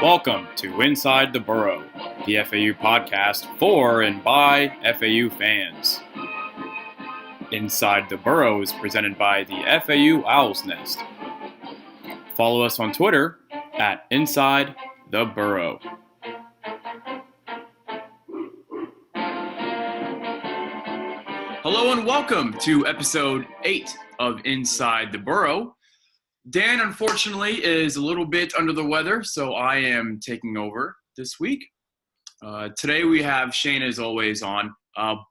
Welcome to Inside the Burrow, the FAU podcast for and by FAU fans. Inside the Burrow is presented by the FAU Owl's Nest. Follow us on Twitter at Inside the Burrow. Hello and welcome to episode 8 of Inside the Burrow. Dan, unfortunately, is a little bit under the weather, so I am taking over this week. Today we have Shane, as always, on,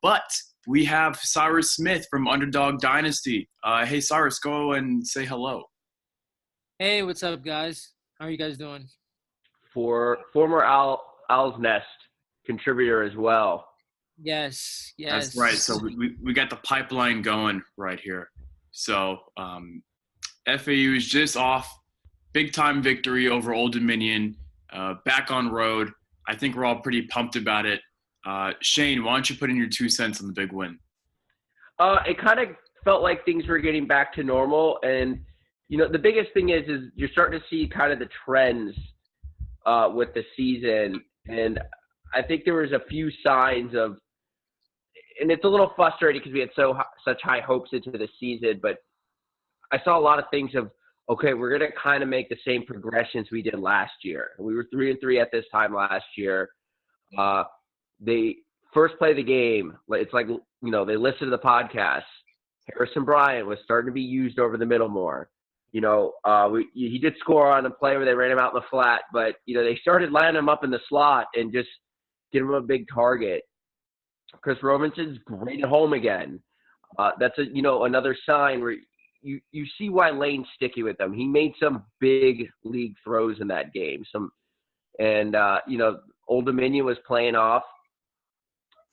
but we have Cyrus Smith from Underdog Dynasty. Hey, Cyrus, go and say hello. Hey, what's up, guys? How are you guys doing? Former Owl's Nest contributor as well. Yes. That's right. So we got the pipeline going right here. So FAU is just off big-time victory over Old Dominion, back on road. I think we're all pretty pumped about it. Shane, why don't you put in your 2 cents on the big win? It kind of felt like things were getting back to normal. And, you know, the biggest thing is you're starting to see kind of the trends with the season. And I think there was a few signs of – and it's a little frustrating because we had such high hopes into the season, but I saw a lot of things of, okay, we're going to kind of make the same progressions we did last year. We were 3-3 at this time last year. They first play the game. It's like, you know, they listen to the podcast. Harrison Bryant was starting to be used over the middle more. You know, he did score on a play where they ran him out in the flat, but, you know, they started lining him up in the slot and just get him a big target. Chris Robinson's great at home again. That's another sign where you see why Lane's sticky with them. He made some big league throws in that game. Old Dominion was playing off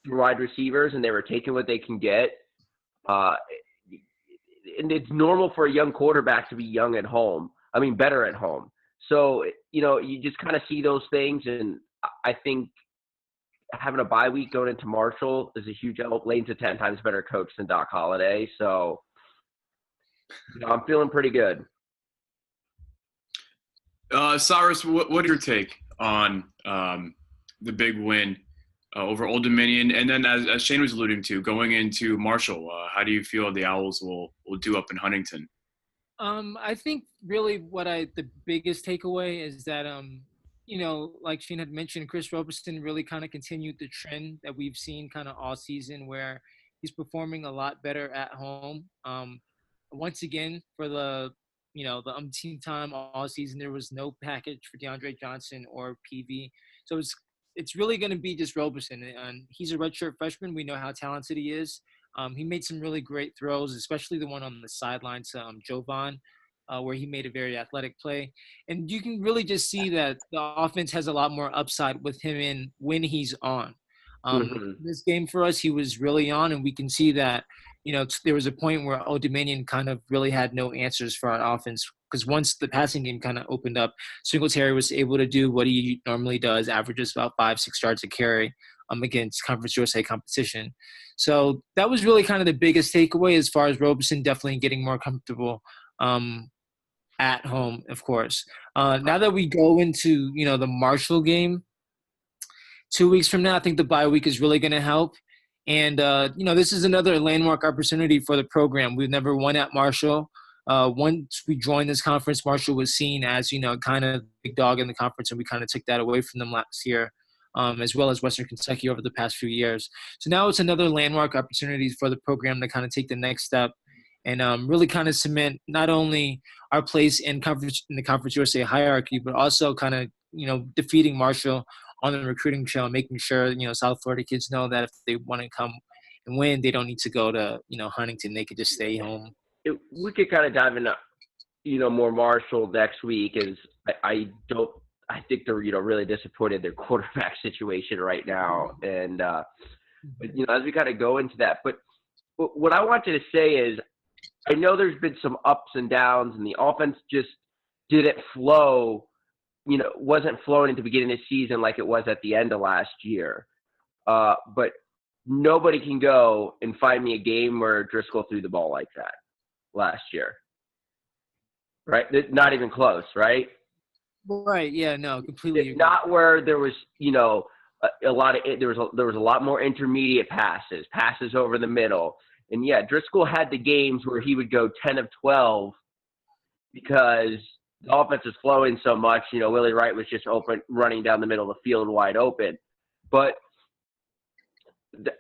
wide receivers, and they were taking what they can get. And it's normal for a young quarterback to be better at home. So, you know, you just kind of see those things, and I think having a bye week going into Marshall is a huge help. Lane's a 10 times better coach than Doc Holliday, so I'm feeling pretty good. Cyrus, what is your take on the big win over Old Dominion? And then, as Shane was alluding to, going into Marshall, how do you feel the Owls will do up in Huntington? I think really the biggest takeaway is that, like Shane had mentioned, Chris Robertson really kind of continued the trend that we've seen kind of all season where he's performing a lot better at home. Once again, for the umpteenth time all season, there was no package for DeAndre Johnson or PV. So it's really going to be just Robertson. And he's a redshirt freshman. We know how talented he is. He made some really great throws, especially the one on the sideline to Jovan, where he made a very athletic play. And you can really just see that the offense has a lot more upside with him in when he's on. This game for us, he was really on, and we can see that, you know, there was a point where Old Dominion kind of really had no answers for our offense because once the passing game kind of opened up, Singletary was able to do what he normally does, averages about 5-6 yards a carry against Conference USA competition. So that was really kind of the biggest takeaway as far as Robertson definitely getting more comfortable at home, of course. Now that we go into, you know, the Marshall game 2 weeks from now, I think the bye week is really going to help. And, this is another landmark opportunity for the program. We've never won at Marshall. Once we joined this conference, Marshall was seen as, you know, kind of big dog in the conference, and we kind of took that away from them last year, as well as Western Kentucky over the past few years. So now it's another landmark opportunity for the program to kind of take the next step and really kind of cement not only our place in the Conference USA hierarchy, but also kind of, you know, defeating Marshall on the recruiting trail, making sure, you know, South Florida kids know that if they want to come and win, they don't need to go to, you know, Huntington. They could just stay home. We could kind of dive into, you know, more Marshall next week. I think they're, you know, really disappointed in their quarterback situation right now. And, but, you know, as we kind of go into that, but what I wanted to say is I know there's been some ups and downs, and the offense just didn't flow. You know, wasn't flowing at the beginning of the season like it was at the end of last year. But nobody can go and find me a game where Driscoll threw the ball like that last year. Right? Not even close, right? Right. Yeah. No. Completely agree. Not where there was, a lot of there was a lot more intermediate passes over the middle. And yeah, Driscoll had the games where he would go 10 of 12 because the offense was flowing so much. Willie Wright was just open, running down the middle of the field wide open. But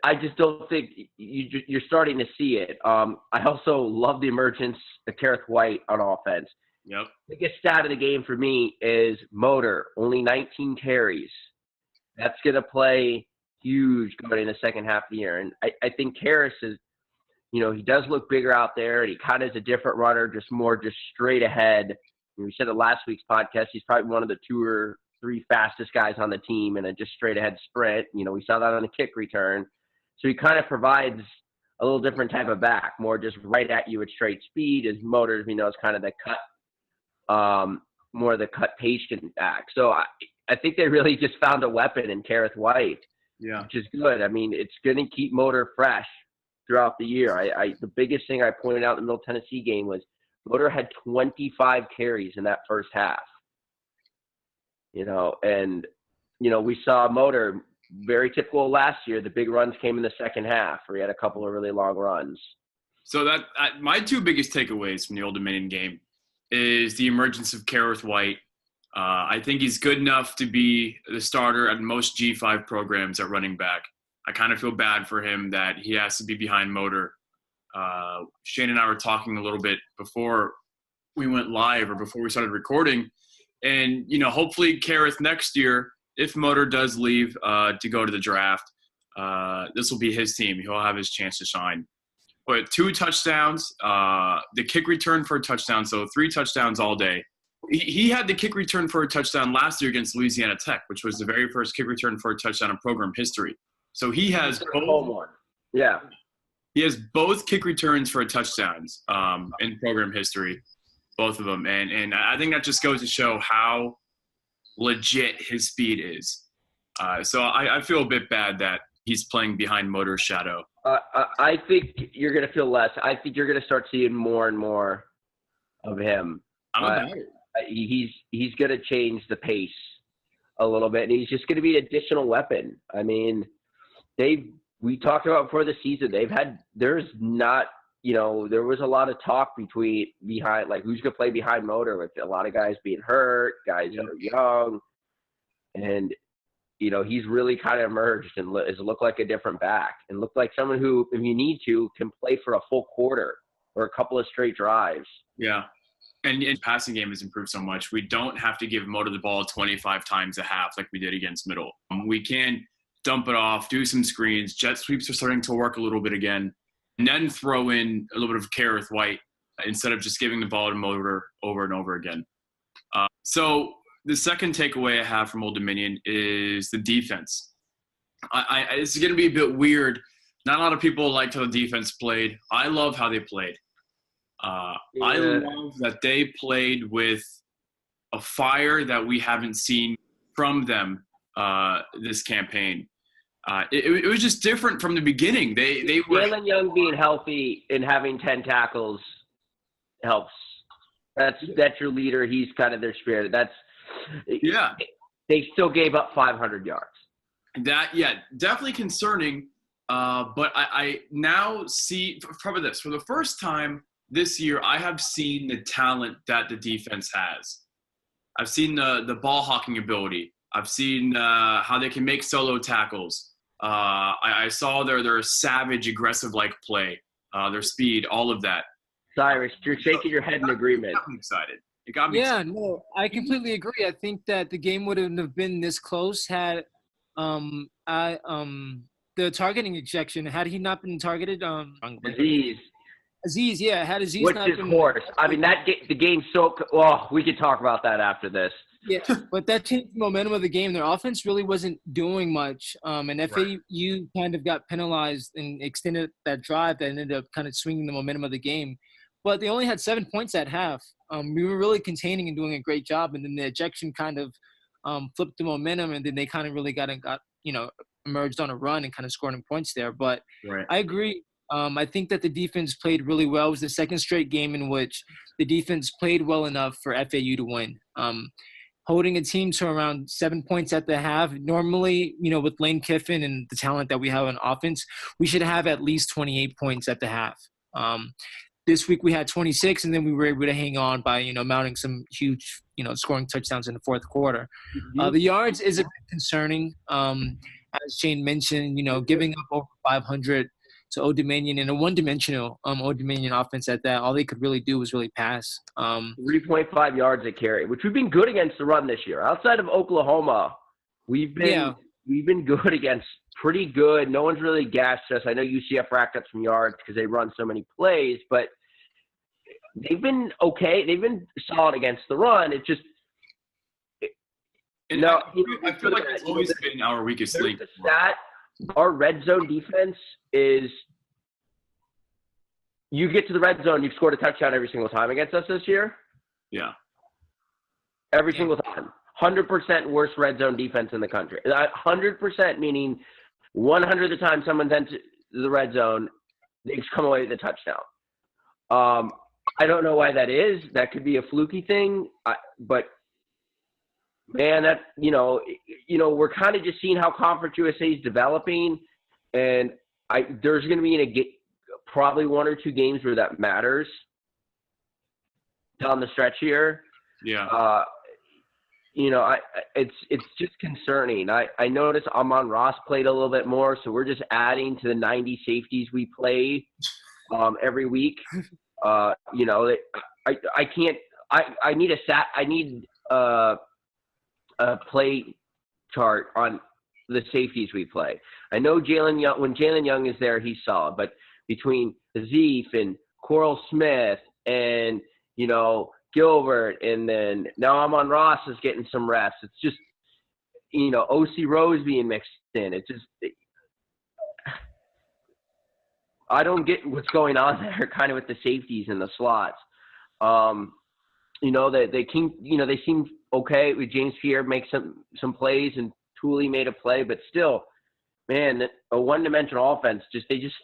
I just don't think you're starting to see it. I also love the emergence of Kareth White on offense. Yep. The biggest stat of the game for me is Motor, only 19 carries. That's going to play huge going in the second half of the year. And I think Cyrus is, he does look bigger out there, and he kind of is a different runner, just straight ahead. We said in last week's podcast, he's probably one of the 2 or 3 fastest guys on the team in a just straight ahead sprint. We saw that on the kick return. So he kind of provides a little different type of back, more just right at you at straight speed. His Motor, is kind of the cut, more of the cut patient back. So I think they really just found a weapon in Kareth White, which is good. I mean, it's going to keep Motor fresh throughout the year. The biggest thing I pointed out in the Middle Tennessee game was Motor had 25 carries in that first half. And we saw Motor, very typical last year. The big runs came in the second half, where he had a couple of really long runs. So that my 2 biggest takeaways from the Old Dominion game is the emergence of Kareth White. I think he's good enough to be the starter at most G5 programs at running back. I kind of feel bad for him that he has to be behind Motor. Shane and I were talking a little bit before we went live or before we started recording. And, hopefully Kareth next year, if Motor does leave to go to the draft, this will be his team. He'll have his chance to shine. But 2 touchdowns, the kick return for a touchdown, so 3 touchdowns all day. He had the kick return for a touchdown last year against Louisiana Tech, which was the very first kick return for a touchdown in program history. So he has both. Yeah. He has both kick returns for touchdowns in program history, both of them. And I think that just goes to show how legit his speed is. So I feel a bit bad that he's playing behind Motor's shadow. I think you're going to feel less. I think you're going to start seeing more and more of him. He's going to change the pace a little bit, and he's just going to be an additional weapon. I mean, we talked about before the season, there was a lot of talk behind, like, who's going to play behind Motor, with a lot of guys being hurt, guys that are young. And, he's really kind of emerged and has looked like a different back and looked like someone who, if you need to, can play for a full quarter or a couple of straight drives. Yeah. And passing game has improved so much. We don't have to give Motor the ball 25 times a half like we did against Middle. We can dump it off, do some screens. Jet sweeps are starting to work a little bit again. And then throw in a little bit of Kareth White instead of just giving the ball to Motor over and over again. So the second takeaway I have from Old Dominion is the defense. It's going to be a bit weird. Not a lot of people liked how the defense played. I love how they played. I love that they played with a fire that we haven't seen from them this campaign. It was just different from the beginning. They were Jalen Young being healthy and having 10 tackles helps. That's your leader. He's kind of their spirit. They still gave up 500 yards. Definitely concerning. But I now see probably this for the first time this year. I have seen the talent that the defense has. I've seen the ball hawking ability. I've seen how they can make solo tackles. I saw their savage, aggressive-like play, their speed, all of that. Cyrus, you're shaking your head in agreement. I'm excited. It got me excited. No, I completely agree. I think that the game wouldn't have been this close had the targeting ejection, had he not been targeted. Aziz, yeah, had Aziz which not is been. Horse. I mean, the game's so. Oh, we could talk about that after this. Yeah, but that changed the momentum of the game. Their offense really wasn't doing much, and FAU kind of got penalized and extended that drive that ended up kind of swinging the momentum of the game. But they only had 7 points at half. We were really containing and doing a great job, and then the ejection kind of flipped the momentum, and then they kind of really got emerged on a run and kind of scoring points there. But I agree. I think that the defense played really well. It was the second straight game in which the defense played well enough for FAU to win. holding a team to around 7 points at the half. Normally, with Lane Kiffin and the talent that we have on offense, we should have at least 28 points at the half. This week we had 26, and then we were able to hang on by, mounting some huge, scoring touchdowns in the fourth quarter. The yards is a bit concerning. As Shane mentioned, giving up over 500 to Old Dominion in a one-dimensional Old Dominion offense at that. All they could really do was really pass. 3.5 yards a carry, which we've been good against the run this year. Outside of Oklahoma, we've been good against pretty good. No one's really gassed us. I know UCF racked up some yards because they run so many plays, but they've been okay. They've been solid against the run. It just I feel like it's always been our weakest link. Our red zone defense is you get to the red zone, you've scored a touchdown every single time against us this year. Yeah. Every single time. 100% worst red zone defense in the country. 100% meaning 100 of the time someone's entered the red zone, they just come away with a touchdown. I don't know why that is. That could be a fluky thing, but man, that we're kind of just seeing how Conference USA is developing, and there's going to be probably 1 or 2 games where that matters down the stretch here. Yeah. It's just concerning. I noticed Amon-Ross played a little bit more, so we're just adding to the 90 safeties we play every week. I can't. I need a play chart on the safeties we play. I know Jalen Young. When Jalen Young is there, he's solid. But between Zeef and Coral Smith and Gilbert, and then now Amon-Ross is getting some reps. It's just, O.C. Rose being mixed in. It's just, I don't get what's going on there kind of with the safeties and the slots. They seem okay with James Pierre make some plays, and Tooley made a play, but still, man, a one-dimensional offense, they just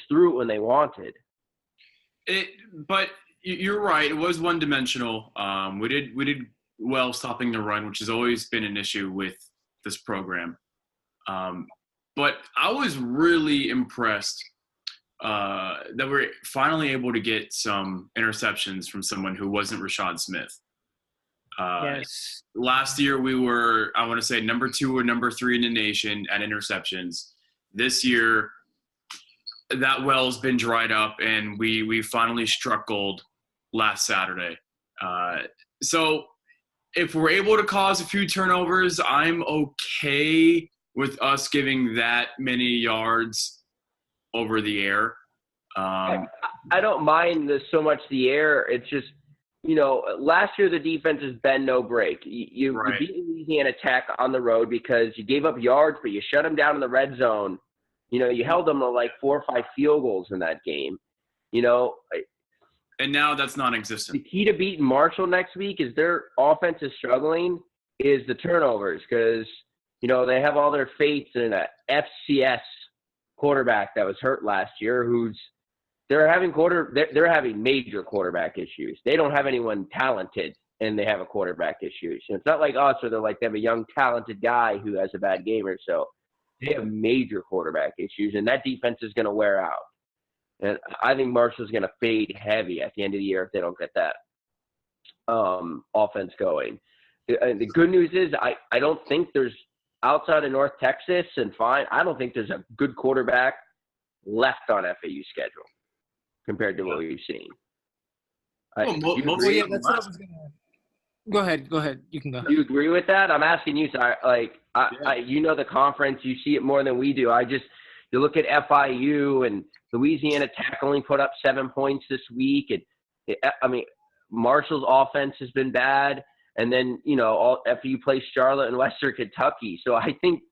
threw it when they wanted. But you're right. It was one-dimensional. We did well stopping the run, which has always been an issue with this program. But I was really impressed that we're finally able to get some interceptions from someone who wasn't Rashad Smith. Yes. Last year we were, I want to say, number 2 or number 3 in the nation at interceptions. This year, that well's been dried up, and we finally struck gold last Saturday. So if we're able to cause a few turnovers, I'm okay with us giving that many yards over the air. I don't mind so much the air. It's just, last year the defense has been no break. You beat Louisiana Tech on the road because you gave up yards, but you shut them down in the red zone. You held them to like 4 or 5 field goals in that game. And now that's non-existent. The key to beating Marshall next week is their offense is struggling is the turnovers because, they have all their faith in a FCS quarterback that was hurt last year they're having major quarterback issues. They don't have anyone talented, and they have a quarterback issue. So it's not like us where they have a young talented guy who has a bad game or so. They have major quarterback issues, and that defense is going to wear out. And I think Marshall's going to fade heavy at the end of the year if they don't get that offense going. The good news is I don't think there's outside of North Texas I don't think there's a good quarterback left on FAU's schedule compared to what we've seen. That's what I was going to – go ahead. You can go. Do you agree with that? I'm asking you, the conference. You see it more than we do. You look at FIU and Louisiana Tech only put up 7 points this week. Marshall's offense has been bad. And then, FIU plays Charlotte and Western Kentucky. So I think,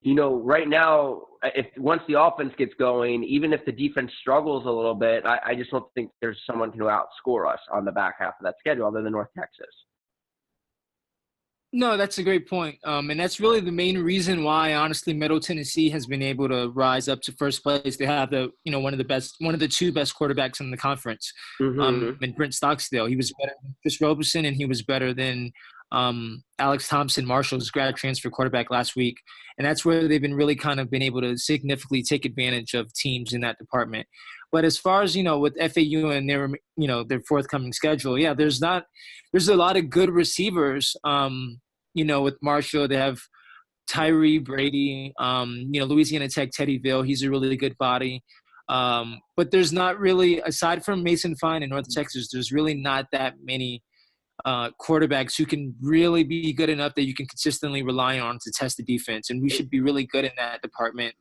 right now, once the offense gets going, even if the defense struggles a little bit, I just don't think there's someone who outscore us on the back half of that schedule other than North Texas. No, that's a great point. And that's really the main reason why, honestly, Middle Tennessee has been able to rise up to first place. They have one of the 2 best quarterbacks in the conference. Mm-hmm. And Brent Stockstill, he was better than Chris Robeson, and he was better than Alex Thompson, Marshall's grad transfer quarterback last week. And that's where they've been really kind of been able to significantly take advantage of teams in that department. But as far as, with FAU and their forthcoming schedule, yeah, there's a lot of good receivers. With Marshall, they have Tyree Brady, Louisiana Tech, Teddyville. He's a really good body. But there's not really, aside from Mason Fine in North Texas, there's really not that many quarterbacks who can really be good enough that you can consistently rely on to test the defense. And we should be really good in that department.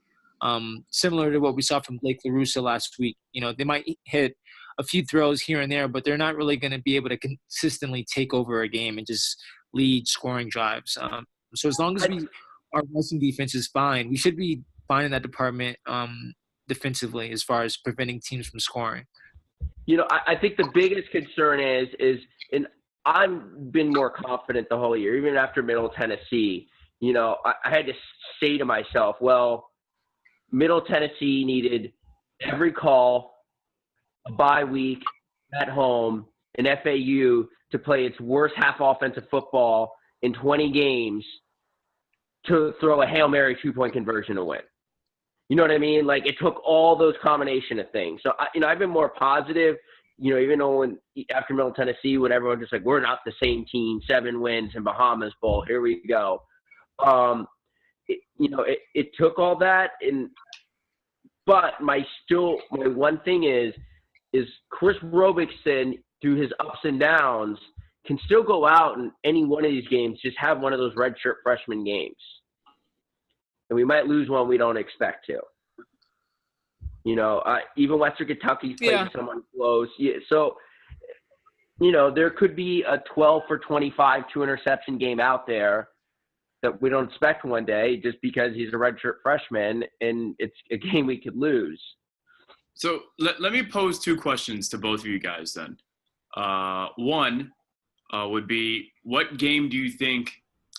Similar to what we saw from Blake LaRussa last week. They might hit a few throws here and there, but they're not really going to be able to consistently take over a game and just lead scoring drives. So as long as our rushing defense is fine, we should be fine in that department defensively as far as preventing teams from scoring. I think the biggest concern is and I've been more confident the whole year, even after Middle Tennessee. I had to say to myself, well, Middle Tennessee needed every call, a bye week at home, and FAU to play its worst half offensive football in 20 games to throw a Hail Mary 2-point conversion to win. You know what I mean? Like, it took all those combination of things. So, I've been more positive, even though after Middle Tennessee, when everyone just like, we're not the same team, 7 wins in Bahamas Bowl, here we go. It took all that, but my one thing is Chris Robeson, through his ups and downs, can still go out in any one of these games, just have one of those redshirt freshman games. And we might lose one we don't expect to. Even Western Kentucky's played someone close. Yeah, so, there could be a 12 for 25, 2 interception game out there that we don't expect one day just because he's a redshirt freshman and it's a game we could lose. So let me pose 2 questions to both of you guys then. One would be, what game do you think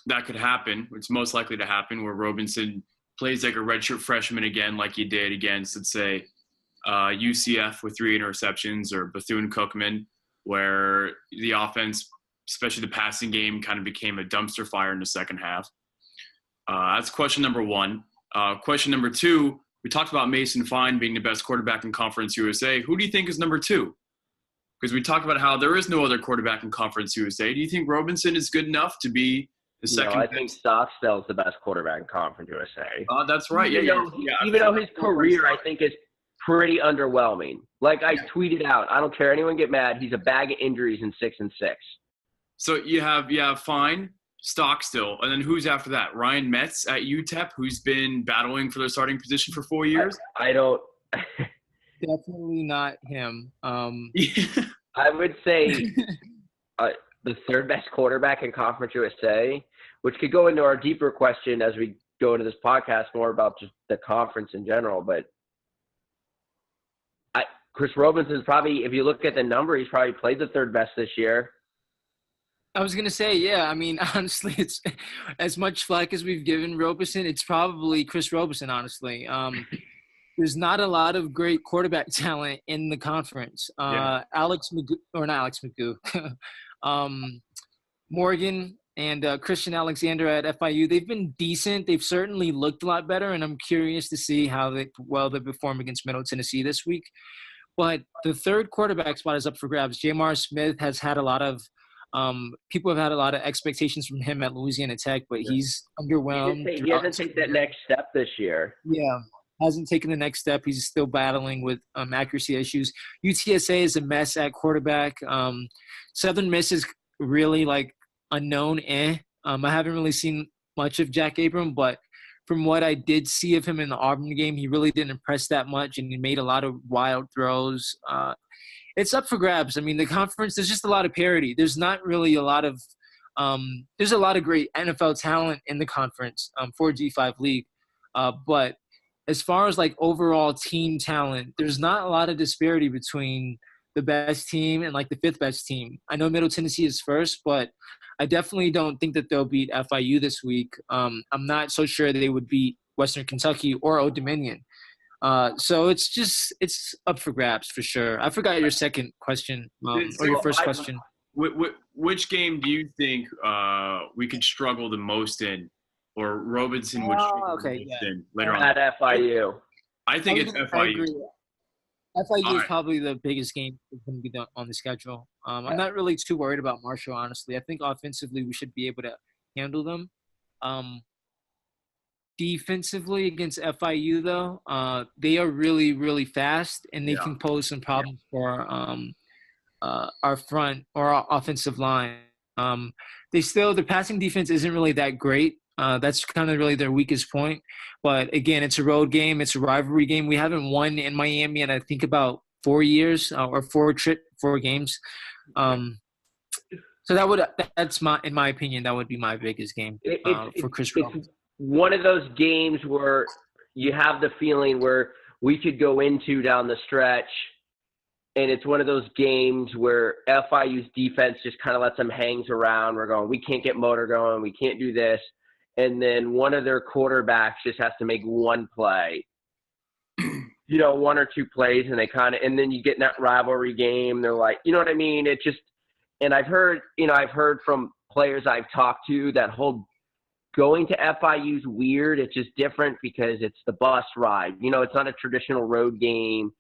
that could happen, it's most likely to happen, where Robinson plays like a redshirt freshman again, like he did against, let's say, UCF with 3 interceptions, or Bethune-Cookman, where the offense, especially the passing game, kind of became a dumpster fire in the second half? That's question number 1. Question number 2, we talked about Mason Fine being the best quarterback in Conference USA. Who do you think is number 2? Because we talked about how there is no other quarterback in Conference USA. Do you think Robinson is good enough to be the second? I think Stockstell's the best quarterback in Conference USA. That's right. Even though his career, I think, is pretty underwhelming. Like I tweeted out, I don't care anyone get mad. He's a bag of injuries in 6-6. So you have Fine, Stockstill, and then who's after that? Ryan Metz at UTEP, who's been battling for their starting position for 4 years. I don't. Definitely not him. I would say the 3rd best quarterback in Conference USA, which could go into our deeper question as we go into this podcast more about just the conference in general. But Chris Robinson's probably, if you look at the number, he's probably played the 3rd best this year. I was going to say, yeah, I mean, honestly, it's as much flack as we've given Robeson, it's probably Chris Robeson, honestly. There's not a lot of great quarterback talent in the conference. Morgan and Christian Alexander at FIU, they've been decent. They've certainly looked a lot better, and I'm curious to see how they perform against Middle Tennessee this week. But the 3rd quarterback spot is up for grabs. Jamar Smith has had a lot of people have had a lot of expectations from him at Louisiana Tech, but he's underwhelmed. He hasn't taken that next step this year. Yeah, hasn't taken the next step. He's still battling with accuracy issues. UTSA is a mess at quarterback. Southern Miss is really like unknown. I haven't really seen much of Jack Abram, but from what I did see of him in the Auburn game, he really didn't impress that much, and he made a lot of wild throws. It's up for grabs. I mean, the conference, there's just a lot of parity. There's not really a lot of there's a lot of great NFL talent in the conference for G5 League. But as far as like overall team talent, there's not a lot of disparity between the best team and like the 5th best team. I know Middle Tennessee is 1st, but I definitely don't think that they'll beat FIU this week. I'm not so sure that they would beat Western Kentucky or Old Dominion. So it's up for grabs for sure. I forgot your second question or your first question. which game do you think we could struggle the most in, or Robinson would struggle the most in later on? At FIU. I think it's I FIU. agree. FIU All is right. probably the biggest game that's going to be on the schedule. I'm not really too worried about Marshall, honestly. I think offensively we should be able to handle them. Defensively against FIU, though, they are really, really fast, and they can pose some problems for our front or our offensive line. The passing defense isn't really that great. That's kind of really their weakest point. But, again, it's a road game. It's a rivalry game. We haven't won in Miami in, I think, about 4 years or 4 games. So in my opinion, that would be my biggest game for Chris Robinson. It's one of those games where you have the feeling where we could go into down the stretch, and it's one of those games where FIU's defense just kind of lets them hang around. We're going, we can't get motor going. We can't do this. And then one of their quarterbacks just has to make one play, 1 or 2 plays, and then you get in that rivalry game. They're like, you know what I mean? It just, and I've heard from players I've talked to that whole going to FIU's weird. It's just different because it's the bus ride. It's not a traditional road game.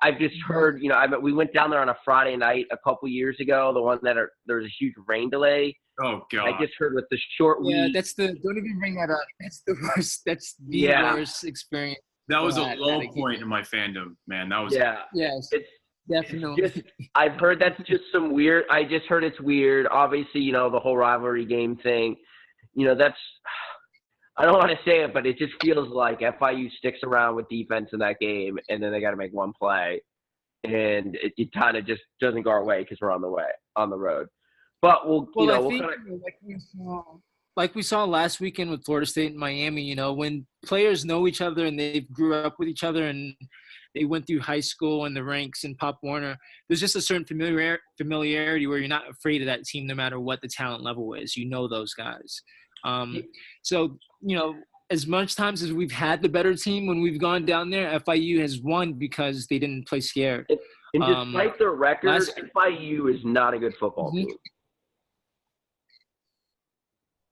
I've just heard, we went down there on a Friday night a couple years ago, the one that there was a huge rain delay. Oh, God. I just heard with the short week. Yeah, don't even bring that up. That's the worst. That's the worst experience. That was a low point in my fandom, man. That was Yes. It's definitely. I've heard that's just some weird. I just heard it's weird. Obviously, the whole rivalry game thing. That's. I don't want to say it, but it just feels like FIU sticks around with defense in that game, and then they got to make one play, and it kind of just doesn't go our way because we're on the road. But like we saw last weekend with Florida State and Miami, when players know each other and they grew up with each other and they went through high school and the ranks in Pop Warner, there's just a certain familiarity where you're not afraid of that team no matter what the talent level is. Those guys. So, as much times as we've had the better team when we've gone down there, FIU has won because they didn't play scared. And despite their record, FIU is not a good football team.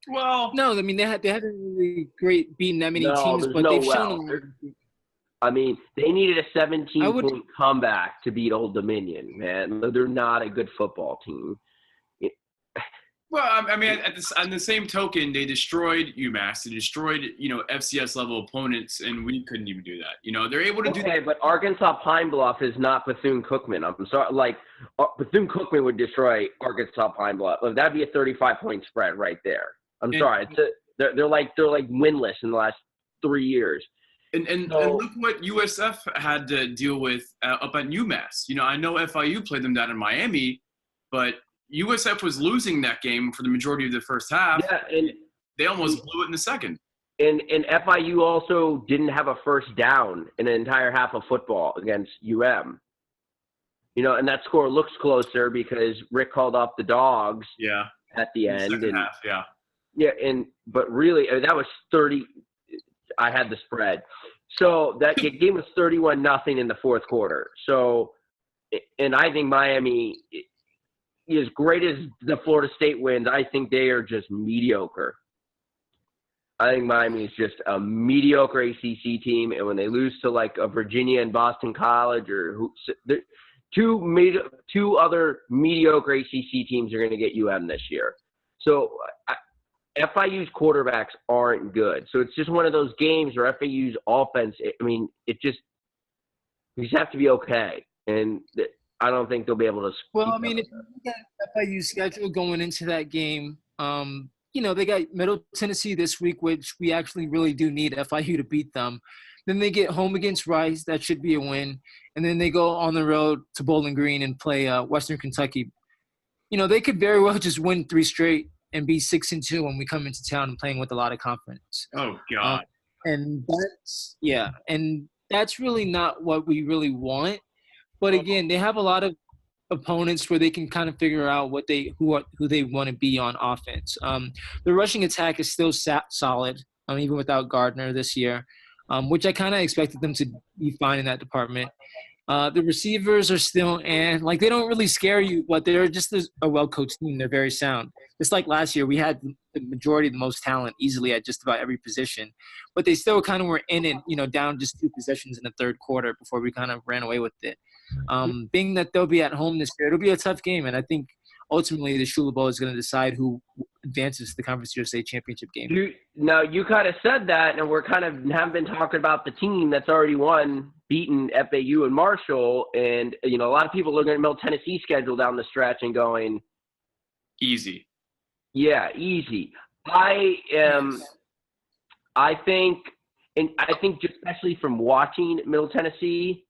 Well, no, I mean they haven't really beaten that many teams, but they've shown them. I mean, they needed a 17-point comeback to beat Old Dominion, man. They're not a good football team. Well, I mean, on the same token, they destroyed UMass. They destroyed, FCS-level opponents, and we couldn't even do that. They're able to do that. Okay, but Arkansas Pine Bluff is not Bethune-Cookman. I'm sorry. Bethune-Cookman would destroy Arkansas Pine Bluff. That'd be a 35-point spread right there. Sorry. They're like winless in the last 3 years. And look what USF had to deal with up at UMass. I know FIU played them down in Miami, but USF was losing that game for the majority of the first half. Yeah, and they almost blew it in the second. And FIU also didn't have a first down in an entire half of football against UM. And that score looks closer because Rick called off the dogs at the end. Second half, but really, that was 30. I had the spread. So that game was 31-0 in the fourth quarter. So, and I think Miami – as great as the Florida State wins, I think they are just mediocre. I think Miami is just a mediocre ACC team, and when they lose to like a Virginia and Boston College or two other mediocre ACC teams are going to get UM this year. So FIU's quarterbacks aren't good. So it's just one of those games where FIU's offense, we just have to be okay. And I don't think they'll be able to. Well, I mean, if you look at FIU's schedule going into that game, they got Middle Tennessee this week, which we actually really do need FIU to beat them. Then they get home against Rice. That should be a win. And then they go on the road to Bowling Green and play Western Kentucky. They could very well just win 3 straight and be 6-2 when we come into town and playing with a lot of confidence. Oh, God. And that's really not what we really want. But again, they have a lot of opponents where they can kind of figure out who they want to be on offense. The rushing attack is still solid, even without Gardner this year, which I kind of expected them to be fine in that department. The receivers are still like they don't really scare you, but they're just a well-coached team. They're very sound. Just like last year, we had the majority of the most talent easily at just about every position, but they still kind of were in it, down just 2 possessions in the third quarter before we kind of ran away with it. Being that they'll be at home this year, it'll be a tough game, and I think ultimately the Shula Bowl is going to decide who advances to the Conference USA Championship game. You kind of said that, and we're kind of have been talking about the team that's already beaten FAU and Marshall, and a lot of people looking at Middle Tennessee schedule down the stretch and going, easy. Yeah, easy. I think just especially from watching Middle Tennessee,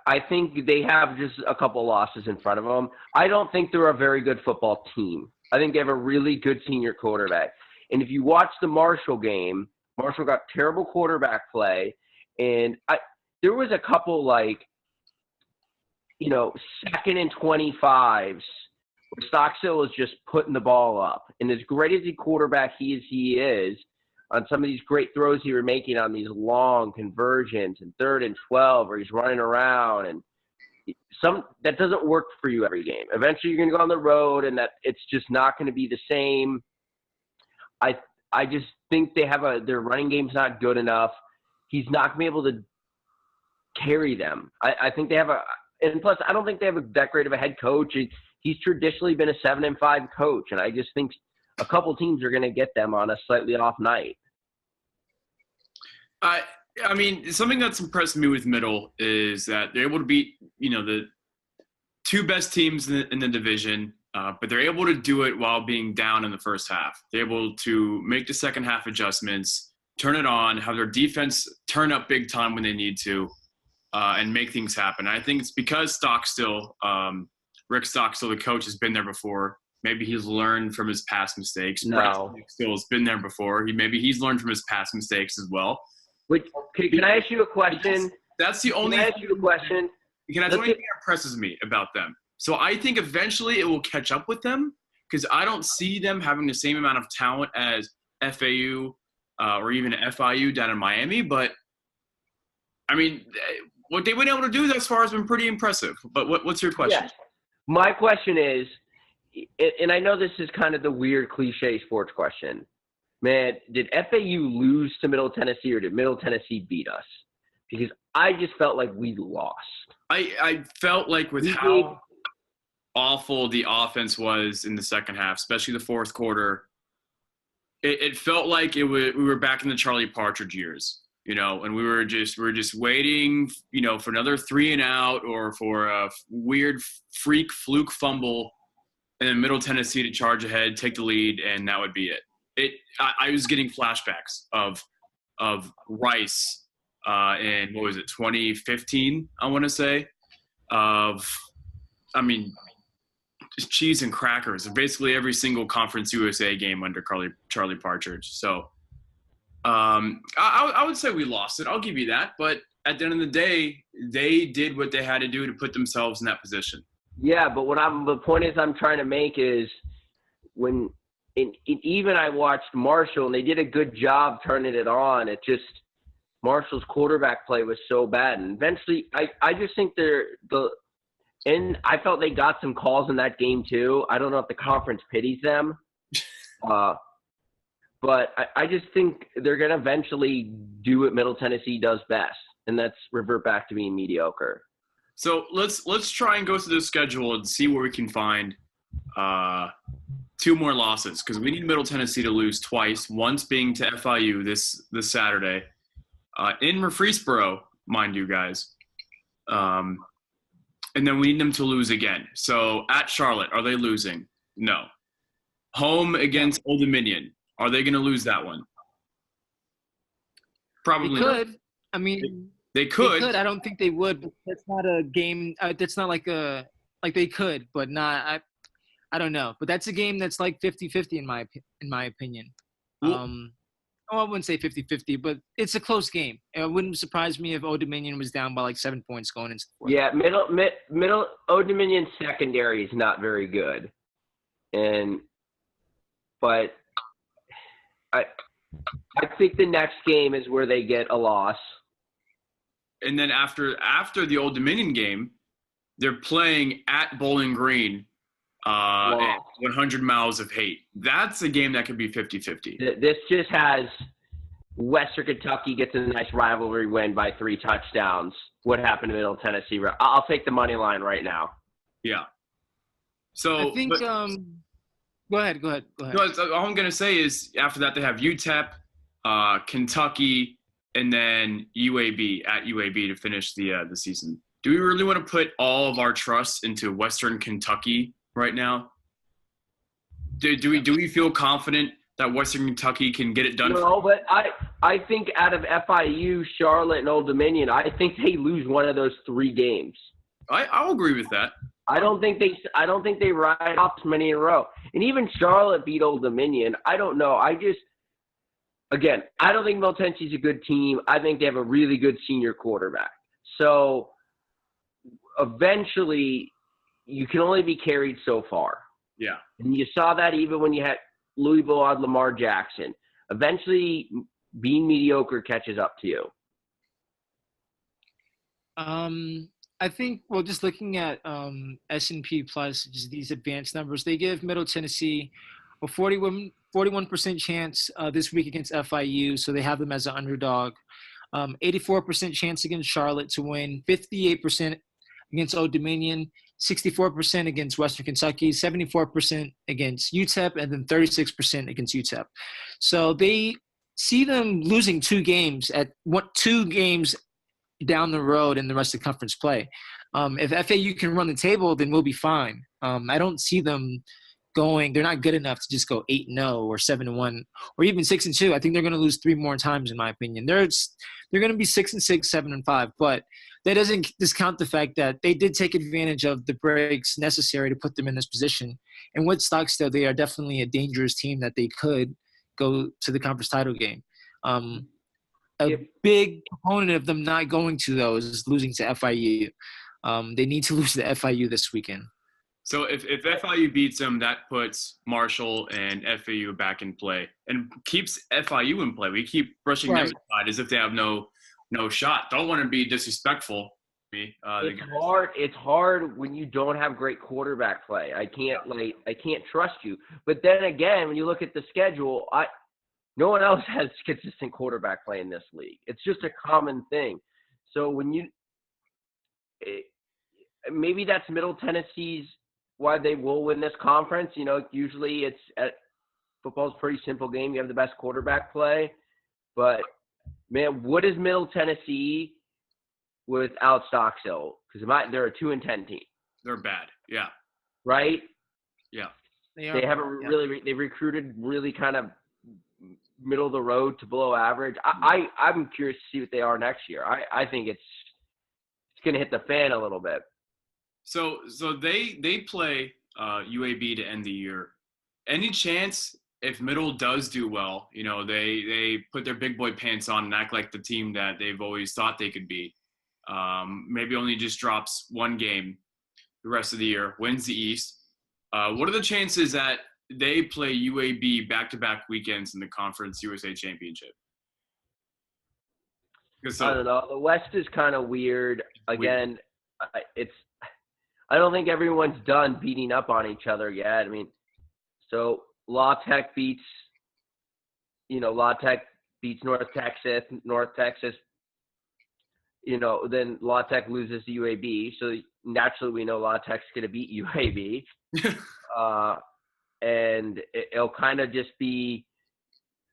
I think they have just a couple losses in front of them. I don't think they're a very good football team. I think they have a really good senior quarterback. And if you watch the Marshall game, Marshall got terrible quarterback play. And there was a couple, 2nd and 25s where Stockstill is just putting the ball up. And as great as a quarterback he is, on some of these great throws he was making on these long conversions and 3rd and 12 where he's running around, and that doesn't work for you every game. Eventually you're going to go on the road, and that it's just not going to be the same. I just think their running game's not good enough. He's not going to be able to carry them. I think they have and plus I don't think they have that great of a head coach. He's traditionally been a 7-5 coach, and I just think a couple teams are going to get them on a slightly off night. I mean, something that's impressed me with Middle is that they're able to beat, the 2 best teams in the division, but they're able to do it while being down in the first half. They're able to make the second half adjustments, turn it on, have their defense turn up big time when they need to, and make things happen. I think it's because Stockstill, Rick Stockstill, the coach, has been there before. Maybe he's learned from his past mistakes. No. Still's been there before. Maybe he's learned from his past mistakes as well. Can I ask you a question? That's the only. Can I ask you a question? That's the only thing that impresses me about them. So I think eventually it will catch up with them, because I don't see them having the same amount of talent as FAU or even FIU down in Miami. But I mean, what they've been able to do thus far has been pretty impressive. But what's your question? Yes. My question is, and I know this is kind of the weird cliche sports question. Man, did FAU lose to Middle Tennessee, or did Middle Tennessee beat us? Because I just felt like we lost. I felt like with how awful the offense was in the second half, especially the fourth quarter, it felt like we were back in the Charlie Partridge years, and we were just waiting, for another 3 and out or for a weird freak fluke fumble, and then Middle Tennessee to charge ahead, take the lead, and that would be it. I was getting flashbacks of Rice in, 2015, I want to say, just cheese and crackers, basically every single Conference USA game under Charlie Partridge. So I would say we lost it. I'll give you that. But at the end of the day, they did what they had to do to put themselves in that position. Yeah, but the point I'm trying to make is when – even I watched Marshall, and they did a good job turning it on. It just Marshall's quarterback play was so bad, and eventually, I just think and I felt they got some calls in that game too. I don't know if the conference pities them, but I just think they're gonna eventually do what Middle Tennessee does best, and that's revert back to being mediocre. So let's try and go through the schedule and see where we can find 2 more losses, because we need Middle Tennessee to lose twice, once being to FIU this Saturday in Murfreesboro, mind you guys. And then we need them to lose again. So at Charlotte, are they losing? No. Home against Old Dominion, are they going to lose that one? Probably they could. not. I mean, they could. I don't think they would. But that's not a game. That's not like they could, but not. I don't know, but that's a game that's like 50-50 in my opinion. I wouldn't say 50-50, but it's a close game. It wouldn't surprise me if Old Dominion was down by like 7 points going into the fourth. Yeah, middle Old Dominion secondary is not very good, but I think the next game is where they get a loss, and then after the Old Dominion game, they're playing at Bowling Green, and 100 Miles of Hate. That's a game that could be 50-50. This just has Western Kentucky gets a nice rivalry win by 3 touchdowns. What happened to Middle Tennessee? I'll take the money line right now. Yeah. So I think. Go ahead. No, all I'm gonna say is after that they have UTEP, Kentucky, and then UAB at UAB to finish the season. Do we really want to put all of our trust into Western Kentucky right now? Do we feel confident that Western Kentucky can get it done? No, but I think out of FIU, Charlotte, and Old Dominion, I think they lose one of those 3 games. I'll agree with that. I don't think they ride off many in a row. And even Charlotte beat Old Dominion. I don't know. I don't think Middle Tennessee's a good team. I think they have a really good senior quarterback. So eventually, you can only be carried so far. Yeah. And you saw that even when you had Louisville on Lamar Jackson. Eventually, being mediocre catches up to you. I think, well, just looking at S&P Plus, just these advanced numbers, they give Middle Tennessee a 41% chance this week against FIU, so they have them as an underdog. 84% chance against Charlotte to win, 58% against Old Dominion, 64% against Western Kentucky, 74% against UTEP, and then 36% against UTEP. So they see them losing 2 games down the road in the rest of conference play. If FAU can run the table, then we'll be fine. I don't see them going. They're not good enough to just go 8-0 or 7-1 or even 6-2. I think they're going to lose 3 more times, in my opinion. They're going to be 6-6, 7-5, but that doesn't discount the fact that they did take advantage of the breaks necessary to put them in this position. And with Stockstill, they are definitely a dangerous team that they could go to the conference title game. A big component of them not going to those is losing to FIU. They need to lose to FIU this weekend. So if FIU beats them, that puts Marshall and FAU back in play and keeps FIU in play. We keep brushing them aside as if they have no shot. Don't want to be disrespectful. It's hard when you don't have great quarterback play. I can't trust you. But then again, when you look at the schedule, no one else has consistent quarterback play in this league. It's just a common thing. So maybe that's Middle Tennessee's why they will win this conference. Usually football's a pretty simple game. You have the best quarterback play. But, man, what is Middle Tennessee without Stockstill? Because they're a 2-10 team. They're bad, yeah. Right? Yeah. They haven't really – they've recruited really kind of middle of the road to below average. I'm curious to see what they are next year. I think it's going to hit the fan a little bit. So they play UAB to end the year. Any chance if Middle does do well, they put their big boy pants on and act like the team that they've always thought they could be, maybe only just drops 1 game the rest of the year, wins the East. What are the chances that they play UAB back-to-back weekends in the Conference USA Championship? I don't know. The West is kind of weird. Again, I don't think everyone's done beating up on each other yet. I mean, so La Tech beats North Texas. North Texas, then La Tech loses to UAB. So naturally we know La Tech's going to beat UAB. And it'll kind of just be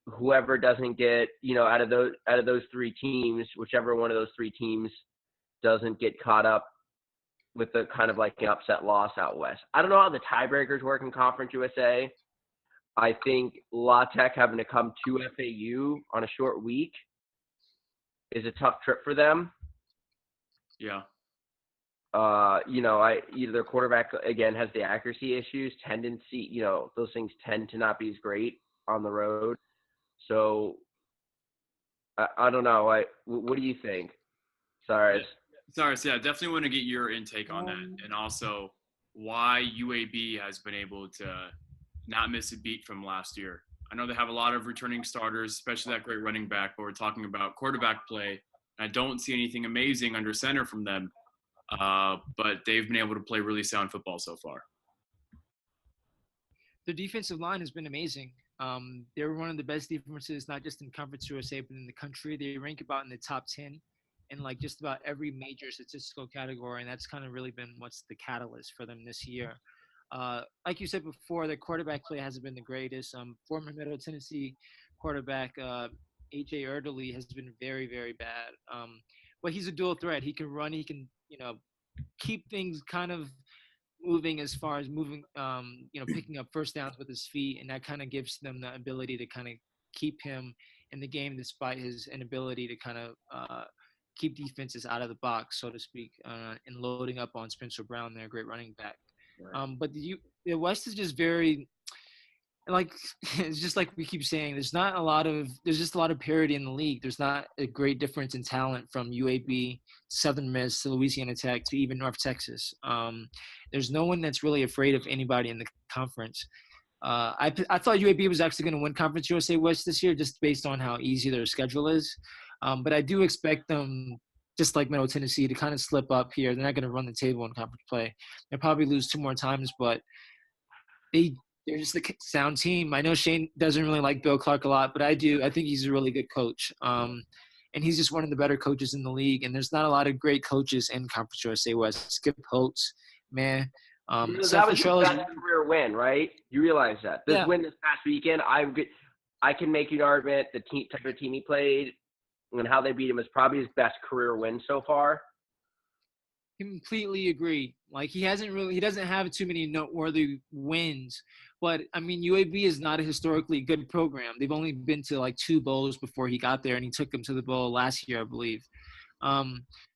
whoever doesn't get, out of those 3 teams, whichever one of those 3 teams doesn't get caught up with the kind of like an upset loss out west. I don't know how the tiebreakers work in Conference USA. I think La Tech having to come to FAU on a short week is a tough trip for them. Yeah. Either their quarterback again has the accuracy issues, tendency, those things tend to not be as great on the road. So I don't know. What do you think? Cyrus? Cyrus, yeah, definitely want to get your intake on that, and also why UAB has been able to not miss a beat from last year. I know they have a lot of returning starters, especially that great running back, but we're talking about quarterback play I don't see anything amazing under center from them, but they've been able to play really sound football so far. Their defensive line has been amazing. They're one of the best defenses, not just in Conference USA, but in the country. They rank about in the top 10 in like just about every major statistical category, and that's kind of really been what's the catalyst for them this year. Like you said before, their quarterback play hasn't been the greatest. Former Middle Tennessee quarterback A.J. Erdely has been very, very bad. But he's a dual threat. He can run. He can, keep things kind of moving as far as picking up first downs with his feet, and that kind of gives them the ability to kind of keep him in the game despite his inability to kind of keep defenses out of the box, so to speak, and loading up on Spencer Brown, their great running back. Right. But the West is just very it's just like we keep saying, there's just a lot of parity in the league. There's not a great difference in talent from UAB, Southern Miss, to Louisiana Tech, to even North Texas. There's no one that's really afraid of anybody in the conference. I thought UAB was actually going to win Conference USA West this year just based on how easy their schedule is. But I do expect them, just like Middle Tennessee, to kind of slip up here. They're not going to run the table in conference play. They'll probably lose 2 more times, but they're just a sound team. I know Shane doesn't really like Bill Clark a lot, but I do. I think he's a really good coach. And he's just one of the better coaches in the league. And there's not a lot of great coaches in Conference USA West. Skip Holtz, man. That was his best career win, right? You realize that. This win this past weekend, I can make you an argument the type of team he played and how they beat him is probably his best career win so far. Completely agree. Like he doesn't have too many noteworthy wins, but I mean UAB is not a historically good program. They've only been to like 2 bowls before he got there, and he took them to the bowl last year, I believe.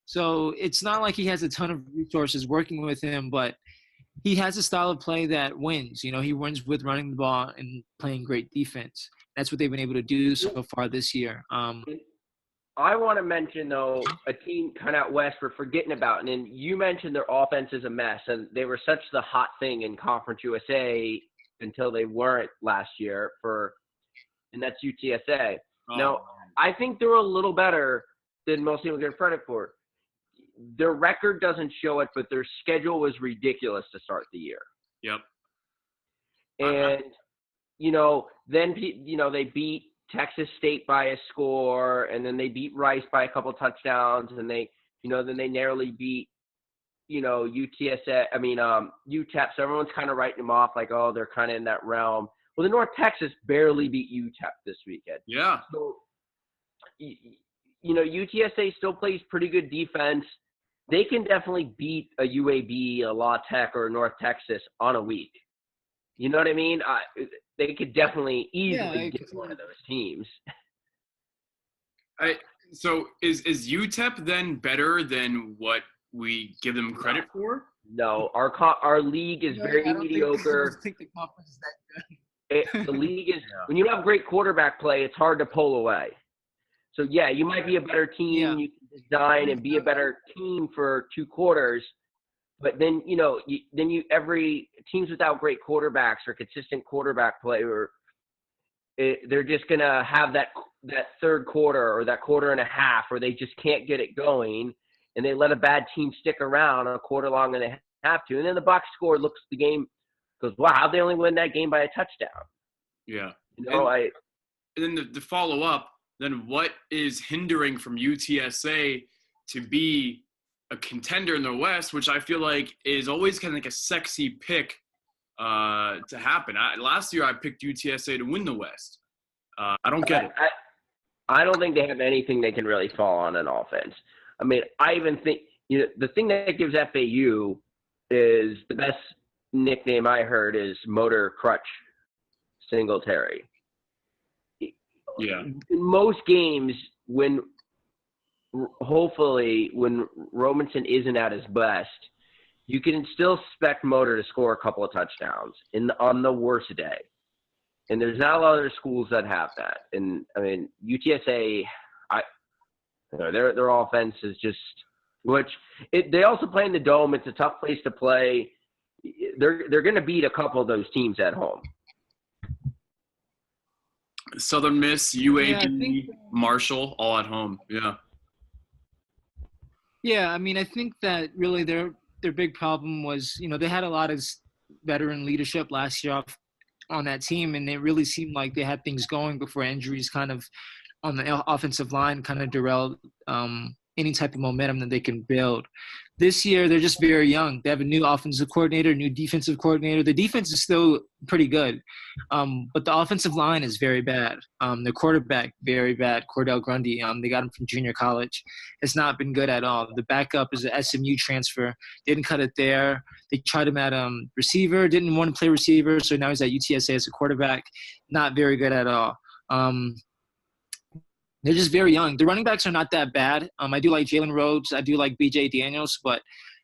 So it's not like he has a ton of resources working with him, but he has a style of play that wins. He wins with running the ball and playing great defense. That's what they've been able to do so far this year. I want to mention, though, a team kind of out west we're forgetting about. And then you mentioned their offense is a mess, and they were such the hot thing in Conference USA until they weren't last year, and that's UTSA. Now, I think they're a little better than most people get credit for. Their record doesn't show it, but their schedule was ridiculous to start the year. Yep. And, then, they beat Texas State by a score, and then they beat Rice by a couple touchdowns, and then they narrowly beat, UTEP. So everyone's kind of writing them off like, oh, they're kind of in that realm. Well, the North Texas barely beat UTEP this weekend. Yeah. So, UTSA still plays pretty good defense. They can definitely beat a UAB, a La Tech, or a North Texas on a week. You know what I mean? They could definitely easily get one of those teams. So is UTEP then better than what we give them credit for? No, our league is very mediocre. I think the conference is that good. The league is when you have great quarterback play, it's hard to pull away. So you might be a better team. Yeah. You can design and be a better team for 2 quarters. But then, every teams without great quarterbacks or consistent quarterback play, they're just going to have that third quarter or that quarter and a half where they just can't get it going, and they let a bad team stick around a quarter long and they have to. And then the box score looks at the game, goes, wow, how'd they only win that game by a touchdown? Yeah. And then the follow-up, then what is hindering from UTSA to be a contender in the West, which I feel like is always kind of like a sexy pick to happen. Last year I picked UTSA to win the West. I don't get it. I don't think they have anything they can really fall on an offense. I mean, I even think the thing that gives FAU is the best nickname I heard is Motor Crutch Singletary. Yeah. In most games, hopefully when Robinson isn't at his best, you can still expect Motor to score a couple of touchdowns on the worst day. And there's not a lot of other schools that have that. And I mean, UTSA, their offense is just they also play in the Dome. It's a tough place to play. They're going to beat a couple of those teams at home. Southern Miss, UAB, Marshall, all at home. Yeah. Yeah, I mean, I think that really their big problem was, they had a lot of veteran leadership last year on that team, and it really seemed like they had things going before injuries kind of on the offensive line kind of derailed any type of momentum that they can build. This year, they're just very young. They have a new offensive coordinator, new defensive coordinator. The defense is still pretty good, but the offensive line is very bad. The quarterback, very bad, Cordell Grundy. They got him from junior college. It's not been good at all. The backup is an SMU transfer. Didn't cut it there. They tried him at receiver, didn't want to play receiver, so now he's at UTSA as a quarterback. Not very good at all. They're just very young. The running backs are not that bad. I do like Jalen Rhodes. I do like B.J. Daniels, but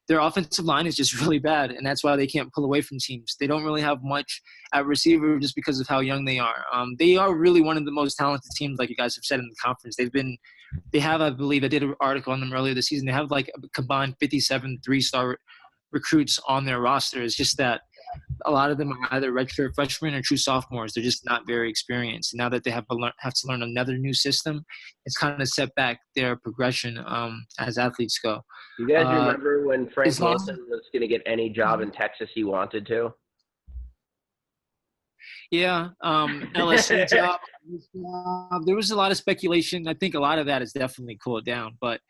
their offensive line is just really bad, and that's why they can't pull away from teams. They don't really have much at receiver just because of how young they are. They are really one of the most talented teams, like you guys have said, in the conference. They have, I believe, I did an article on them earlier this season. They have like a combined 57 three-star recruits on their roster. It's just that a lot of them are either redshirt freshmen or true sophomores. They're just not very experienced. Now that they have to learn another new system, it's kind of set back their progression as athletes go. You guys remember when Frank Wilson was going to get any job in Texas he wanted to? Yeah, LSU job. There was a lot of speculation. I think a lot of that has definitely cooled down, but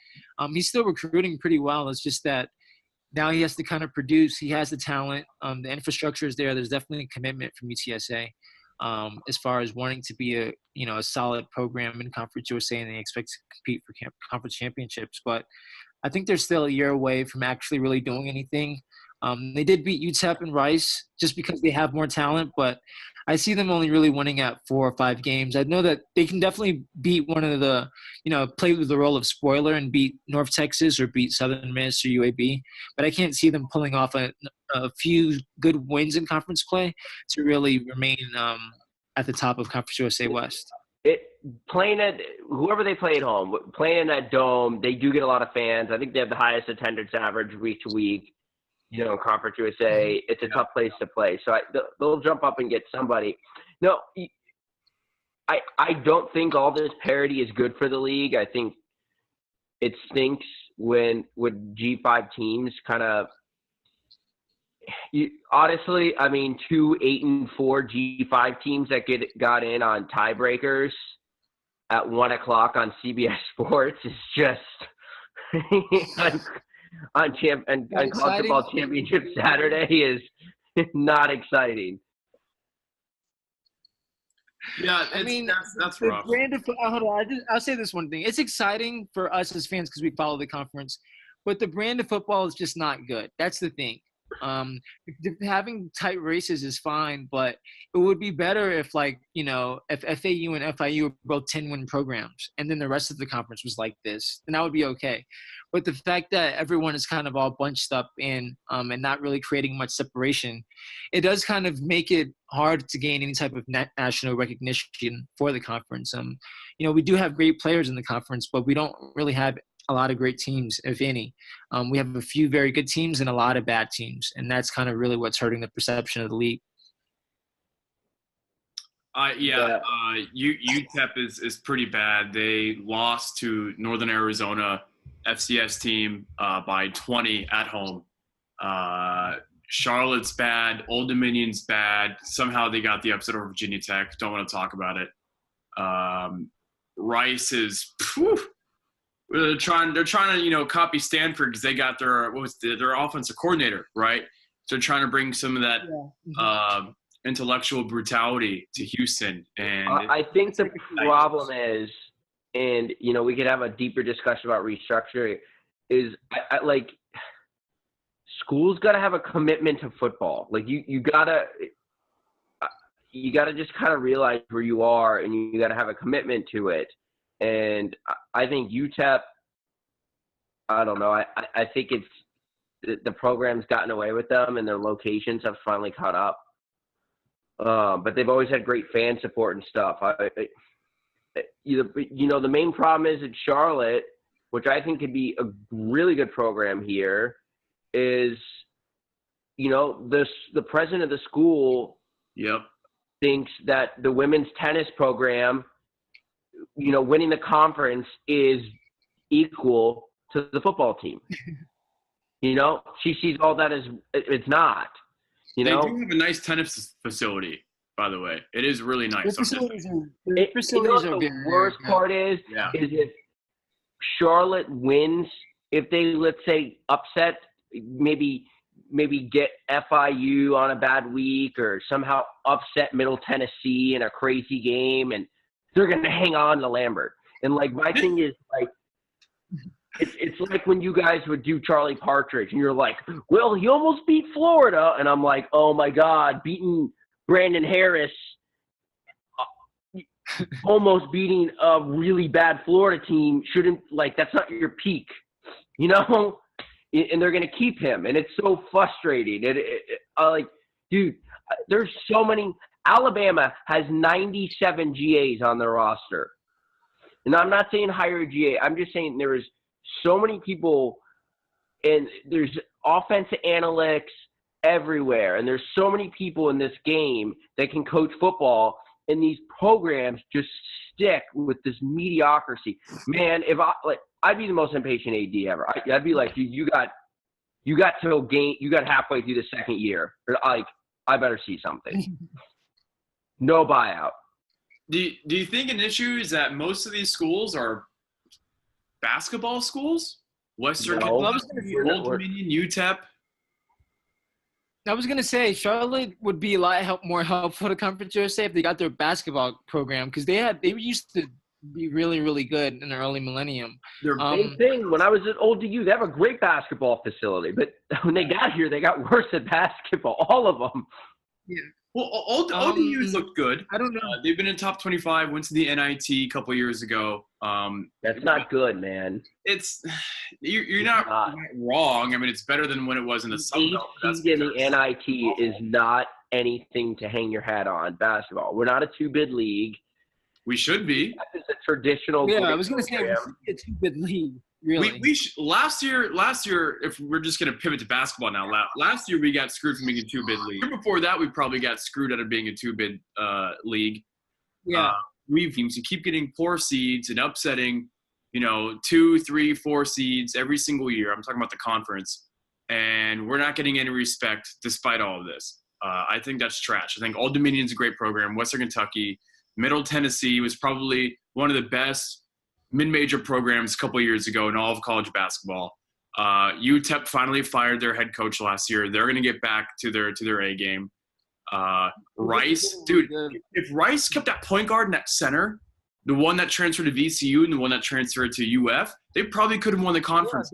he's still recruiting pretty well. It's just that now he has to kind of produce. He has the talent. The infrastructure is there. There's definitely a commitment from UTSA as far as wanting to be a solid program in Conference USA, and they expect to compete for conference championships. But I think they're still a year away from actually really doing anything. They did beat UTEP and Rice just because they have more talent, but I see them only really winning at 4 or 5 games. I know that they can definitely beat one of the, play with the role of spoiler and beat North Texas or beat Southern Miss or UAB, but I can't see them pulling off a few good wins in conference play to really remain at the top of Conference USA West. Playing at whoever they play at home, playing in that dome, they do get a lot of fans. I think they have the highest attendance average week to week. Conference USA, it's a tough place to play. So they'll jump up and get somebody. No, I don't think all this parity is good for the league. I think it stinks when G5 teams kind of – honestly, I mean, 2 8-4 G5 teams that got in on tiebreakers at 1 o'clock on CBS Sports is just – on college football championship Saturday is not exciting. Yeah, that's rough. Hold on, I'll say this one thing. It's exciting for us as fans because we follow the conference, but the brand of football is just not good. That's the thing. Having tight races is fine, but it would be better if if FAU and FIU were both 10-win programs and then the rest of the conference was like this, then that would be okay. But the fact that everyone is kind of all bunched up in and not really creating much separation, it does kind of make it hard to gain any type of national recognition for the conference. We do have great players in the conference, but we don't really have a lot of great teams, if any. We have a few very good teams and a lot of bad teams, and that's kind of really what's hurting the perception of the league. UTEP is pretty bad. They lost to Northern Arizona FCS team by 20 at home. Charlotte's bad. Old Dominion's bad. Somehow they got the upset over Virginia Tech. Don't want to talk about it. Rice is they're trying to copy Stanford because they got their offensive coordinator, right? So they're trying to bring some of that intellectual brutality to Houston. And I think the problem is, and we could have a deeper discussion about restructuring, is I like schools got to have a commitment to football. Like you gotta just kind of realize where you are, and you got to have a commitment to it. And I think UTEP, I don't know. I think it's the program's gotten away with them, and their locations have finally caught up. But they've always had great fan support and stuff. The main problem is at Charlotte, which I think could be a really good program here, is the president of the school thinks that the women's tennis program, winning the conference is equal to the football team. You know, she sees all that as it's not. You know, they do have a nice tennis facility, by the way. It is really nice. The facilities are the worst part is if Charlotte wins, if they, let's say, upset, maybe get FIU on a bad week or somehow upset Middle Tennessee in a crazy game, and they're going to hang on to Lambert. And, like, my thing is, like, it's like when you guys would do Charlie Partridge, and you're like, well, he almost beat Florida. And I'm like, oh, my God, beating Brandon Harris, almost beating a really bad Florida team shouldn't, like, that's not your peak, you know? And they're going to keep him. And it's so frustrating. Like, dude, there's so many. Alabama has 97 GAs on their roster. And I'm not saying hire a GA. I'm just saying there is so many people, and there's offensive analytics everywhere. And there's so many people in this game that can coach football. And these programs just stick with this mediocrity. Man, I'd be the most impatient AD ever. I'd be like, you got halfway through the second year. Like, I better see something. No buyout. Do you think an issue is that most of these schools are basketball schools? Western Old Dominion, UTEP. I was gonna say Charlotte would be a lot more helpful to Conference USA if they got their basketball program, because they used to be really, really good in the early millennium. Same thing. When I was at ODU, they have a great basketball facility, but when they got here, they got worse at basketball. All of them. Yeah. Well, ODU's looked good. I don't know. They've been in top 25. Went to the NIT a couple years ago. That's not good, man. You're not wrong. I mean, it's better than when it was in the Sun Belt. In the NIT is not anything to hang your hat on. Basketball. We're not a two-bid league. We should be. It's a traditional. Yeah, I was going to say we should be a two-bid league. Really? Last year, if we're just going to pivot to basketball now, last year we got screwed from being a two-bid league. The year before that, we probably got screwed out of being a two-bid league. Yeah. We've teams to keep getting 4 seeds and upsetting, 2, 3, 4 seeds every single year. I'm talking about the conference. And we're not getting any respect despite all of this. I think that's trash. I think Old Dominion's a great program. Western Kentucky, Middle Tennessee was probably one of the best mid-major programs a couple of years ago in all of college basketball. UTEP finally fired their head coach last year. They're going to get back to their A game. Rice, dude, if Rice kept that point guard and that center, the one that transferred to VCU and the one that transferred to UF, they probably could have won the conference.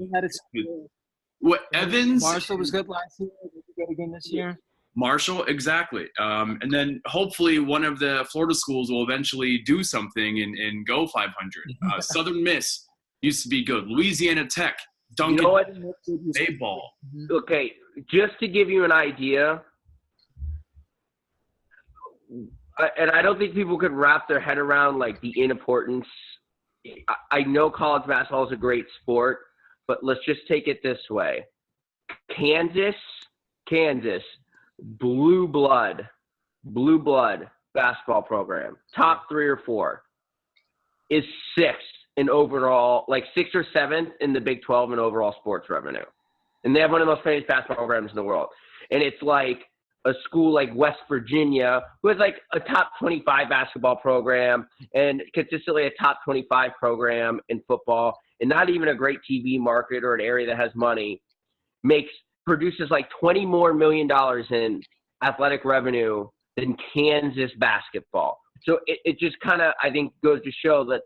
Evans? Marshall was good last year. Did you get again this year? Marshall, exactly. And then hopefully one of the Florida schools will eventually do something and go 500. Southern Miss used to be good. Louisiana Tech, Duncan, they ball. Okay, just to give you an idea, and I don't think people could wrap their head around, like, the importance. I know college basketball is a great sport, but let's just take it this way. Kansas, blue blood basketball program, top 3 or 4, is 6th in overall, like 6th or 7th in the Big 12 in overall sports revenue. And they have one of the most famous basketball programs in the world. And it's like a school like West Virginia, who has like a top 25 basketball program and consistently a top 25 program in football, and not even a great TV market or an area that has money, produces like $20 more million in athletic revenue than Kansas basketball. So it just kind of, I think, goes to show that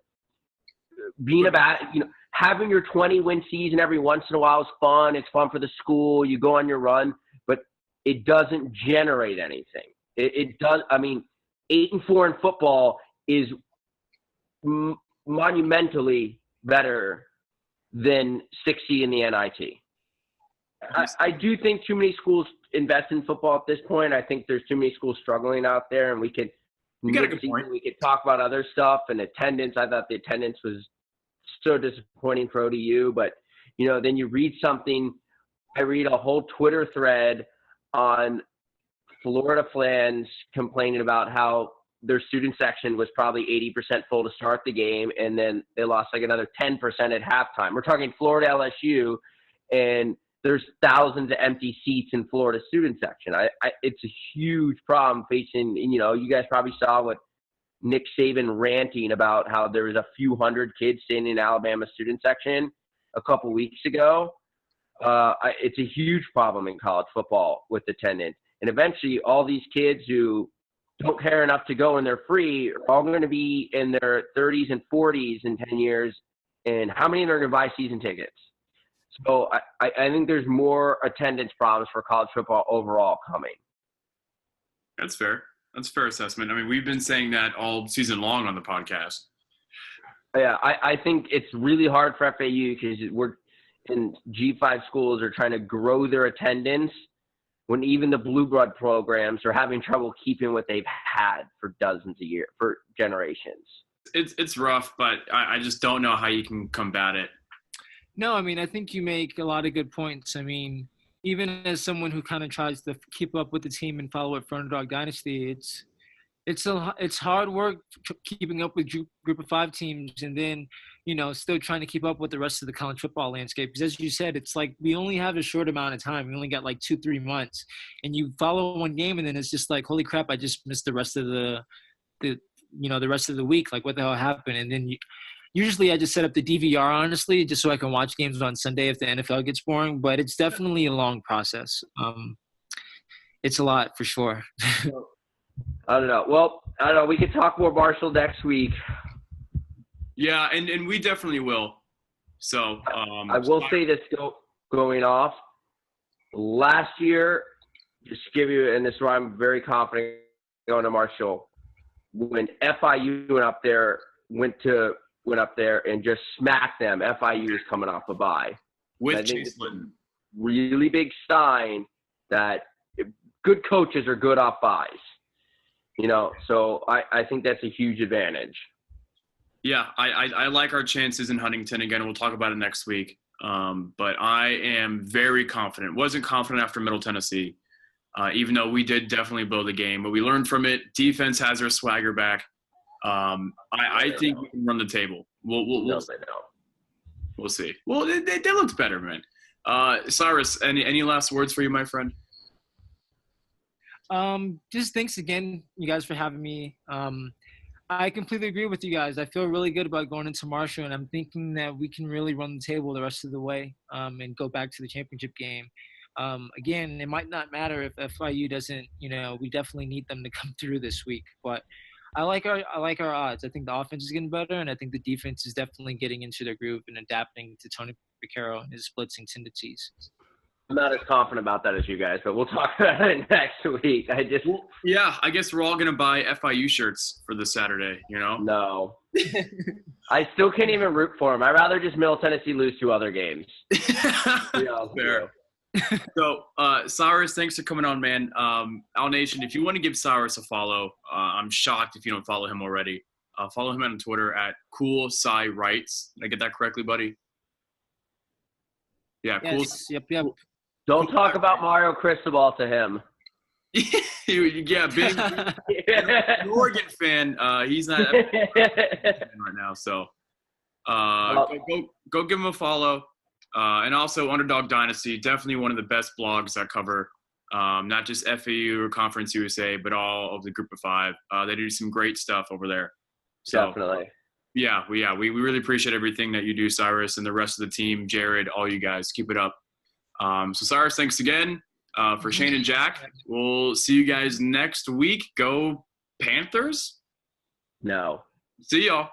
having your 20-win season every once in a while is fun. It's fun for the school. You go on your run, but it doesn't generate anything. It does. I mean, 8-4 in football is monumentally better than 60 in the NIT. I do think too many schools invest in football at this point. I think there's too many schools struggling out there, and we could talk about other stuff and attendance. I thought the attendance was so disappointing for ODU, but then you read something. I read a whole Twitter thread on Florida fans complaining about how their student section was probably 80% full to start the game, and then they lost like another 10% at halftime. We're talking Florida LSU, and there's thousands of empty seats in Florida student section. It's a huge problem facing, and, you guys probably saw what Nick Saban ranting about how there was a few hundred kids standing in Alabama student section a couple weeks ago. It's a huge problem in college football with attendance. And eventually all these kids who don't care enough to go and they're free are all going to be in their 30s and 40s in 10 years. And how many are going to buy season tickets? So I think there's more attendance problems for college football overall coming. That's fair. That's a fair assessment. I mean, we've been saying that all season long on the podcast. Yeah, I think it's really hard for FAU because we're in G5 schools are trying to grow their attendance when even the blue blood programs are having trouble keeping what they've had for dozens of years, for generations. It's rough, but I just don't know how you can combat it. No, I mean, I think you make a lot of good points. I mean, even as someone who kind of tries to keep up with the team and follow it for Underdog Dynasty, it's hard work keeping up with group of 5 teams and then, still trying to keep up with the rest of the college football landscape. Because as you said, it's like we only have a short amount of time. We only got like 2-3 months. And you follow one game and then it's just like, holy crap, I just missed the rest of the rest of the week. Like, what the hell happened? And then usually I just set up the DVR, honestly, just so I can watch games on Sunday if the NFL gets boring. But it's definitely a long process. It's a lot for sure. I don't know. Well, I don't know. We could talk more Marshall next week. Yeah, and we definitely will. So I will say this going off. Last year, just to give you, and this is why I'm very confident going to Marshall, when FIU went up there and just smacked them. FIU was coming off a bye. With Chase Linton. Really big sign that good coaches are good off byes. So I think that's a huge advantage. Yeah, I like our chances in Huntington. Again, we'll talk about it next week. But I am very confident. Wasn't confident after Middle Tennessee, even though we did definitely blow the game. But we learned from it. Defense has their swagger back. I think we can run the table. We'll see. Well, they looked better, man. Cyrus, any last words for you, my friend? Just thanks again, you guys, for having me. I completely agree with you guys. I feel really good about going into Marshall, and I'm thinking that we can really run the table the rest of the way and go back to the championship game. Again, it might not matter if FIU doesn't, we definitely need them to come through this week. But I like our odds. I think the offense is getting better, and I think the defense is definitely getting into their groove and adapting to Tony Vaccaro and his blitzing tendencies. I'm not as confident about that as you guys, but we'll talk about it next week. I guess we're all going to buy FIU shirts for this Saturday, No. I still can't even root for them. I'd rather just Middle Tennessee lose 2 other games. Fair. So, Cyrus, thanks for coming on, man. Al Nation, if you want to give Cyrus a follow, I'm shocked if you don't follow him already. Follow him on Twitter at CUSA. Did I get that correctly, buddy? Yeah, yes, cool. Yep. Don't talk about Mario Cristobal to him. Yeah, big Oregon fan. He's not right now, so go give him a follow. And also Underdog Dynasty, definitely one of the best blogs that cover not just FAU or Conference USA, but all of the Group of 5. They do some great stuff over there. So, definitely. Yeah, we really appreciate everything that you do, Cyrus, and the rest of the team, Jared, all you guys. Keep it up. So, Cyrus, thanks again. For Shane and Jack, we'll see you guys next week. Go Panthers. No. See y'all.